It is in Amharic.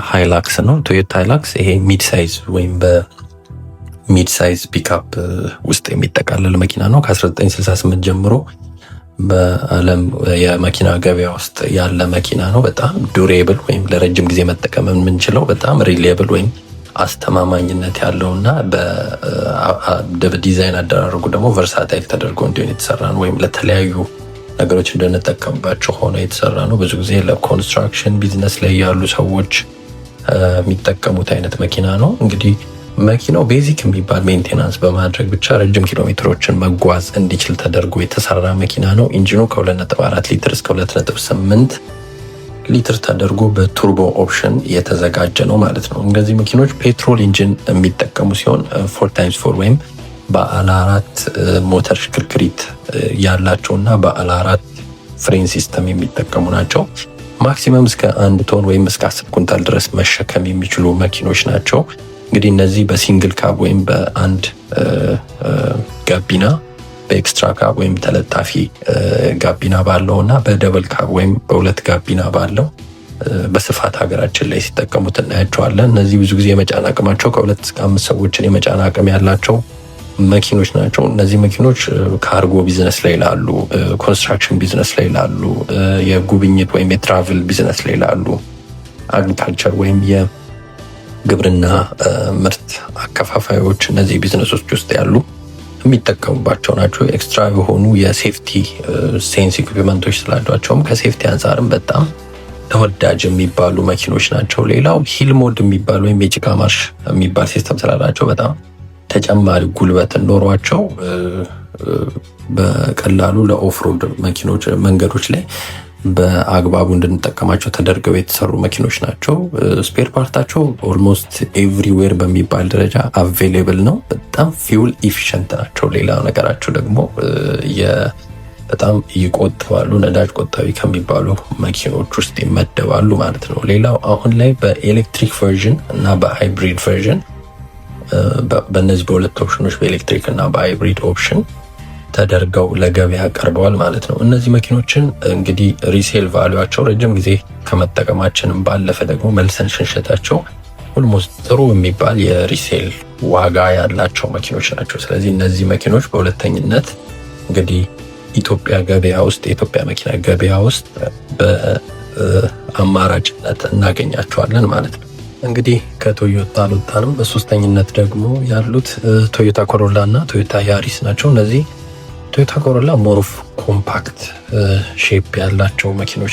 ሃይላክስ ነው። ቶዮታ ሃይላክስ ይሄ ሚድ ሳይዝ ወይም በሚድ ሳይዝ ፒክአፕ ውስጥ የሚጠቃለል መኪና ነው። ከ1968 ጀምሮ በዓለም የመኪና ገበያ ውስጥ ያለ መኪና ነው። በጣም ዱሬብል ወይም ለረጅም ጊዜ መጠቀም የምንችለው በጣም ሪሌብል ወይም አስተማማኝነት ያለውና በዲዛይን አደራረጉ ደግሞ ቨርሳታይል ተደርጎ እንዲሆን የተሰራ ነው። ወይም ለተለያዩ ነገሮች እንድንጠቀምባቸው ሆነ የተሰራ ነው። ብዙ ጊዜ ለኮንስትራክሽን ቢዝነስ ላይ ያሉ ሰዎች የሚጠቀሙት አይነት መኪና ነው። እንግዲህ መኪናው ቤዚክ የሚባል ሜንቴናንስ በማድረግ ብቻ ረጅም ኪሎ ሜትሮችን መጓዝ እንዲችል ተደርጎ የተሰራ መኪና ነው። ኢንጂኑ ከ2.4 ሊትር እስከ 2.8 ሊትር ተደርጎ በቱርቦ ኦፕሽን የተዘጋጀ ነው ማለት ነው። እነዚህ መኪኖች ፔትሮል ኢንጂን የሚጠቀሙ ሲሆን 4x4 ወይም ባለ 4 ሞተር ሽክርክሪት ያላቸውና ባለ 4 ፍሬን ሲስተም የሚጠቀሙ ናቸው። ማክሲመም እስከ 1 ቶን ወይም እስከ 10 ኩንታል ድረስ መሸከም የሚችሉ መኪኖች ናቸው። እንግዲህ እነዚህ በሲንግል ካብ ወይም በአንድ ጋቢና በኤክስትራ ካብ ወይም ተለጣፊ ጋቢና ባለው እና በደብል ካብ ወይም በሁለት ጋቢና ባለው በስፋት ሀገራችን ላይ ሲጠቀሙት እናያቸዋለን። እነዚህ ብዙ ጊዜ የመጫን አቅማቸው ከ2 እስከ 5 ሰዎችን የመጫን አቅም ያላቸው መኪኖች ናቸው። እነዚህ መኪኖች ካርጎ ቢዝነስ ላይ ላሉ፣ ኮንስትራክሽን ቢዝነስ ላይ ላሉ፣ የጉብኝት ወይም የትራቭል ቢዝነስ ላይ ላሉ፣ አግሪካልቸር ወይም የግብርና ምርት አከፋፋዮች እነዚህ ቢዝነሶች ውስጥ ያሉ የሚጠቀሙባቸው ናቸው። ኤክስትራ የሆኑ የሴፍቲ ሴንስ ኢኩዊፕመንቶች ስላሏቸውም ከሴፍቲ አንጻርም በጣም ተወዳጅ የሚባሉ መኪኖች ናቸው። ሌላው ሂል ሞድ የሚባል ወይም የጭቃ ማርሽ የሚባል ሲስተም ስላላቸው በጣም ተጨማሪ ጉልበት ኖሯቸው በቀላሉ ለኦፍሮድ መኪኖች መንገዶች ላይ በአግባቡ እንድንጠቀማቸው ተደርገው የተሰሩ መኪኖች ናቸው። ስፔር ፓርታቸው ኦልሞስት ኤቭሪዌር በሚባል ደረጃ አቬሌብል ነው። በጣም ፊውል ኢፊሽንት ናቸው። ሌላ ነገራቸው ደግሞ በጣም ይቆጥባሉ። ነዳጅ ቆጣቢ ከሚባሉ መኪኖች ውስጥ ይመደባሉ ማለት ነው። ሌላው አሁን ላይ በኤሌክትሪክ ቨርዥን እና በሃይብሪድ ቨርዥን በእነዚህ በሁለት ኦፕሽኖች በኤሌክትሪክ እና በሃይብሪድ ኦፕሽን ተደርገው ለገበያ ቀርበዋል ማለት ነው። እነዚህ መኪኖችን እንግዲህ ሪሴል ቫሉያቸው ረጅም ጊዜ ከመጠቀማችንም ባለፈ ደግሞ መልሰን ሽንሸታቸው ኦልሞስት ጥሩ የሚባል የሪሴል ዋጋ ያላቸው መኪኖች ናቸው። ስለዚህ እነዚህ መኪኖች በሁለተኝነት እንግዲህ ኢትዮጵያ ገበያ ውስጥ የኢትዮጵያ መኪና ገበያ ውስጥ በአማራጭነት እናገኛቸዋለን ማለት ነው። እንግዲህ ከቶዮታ አልወጣንም። በሶስተኝነት ደግሞ ያሉት ቶዮታ ኮሮላ እና ቶዮታ ያሪስ ናቸው። እነዚህ ቶዮታ ኮሮላ ሞሮፍ ኮምፓክት ሼፕ ያላቸው መኪኖች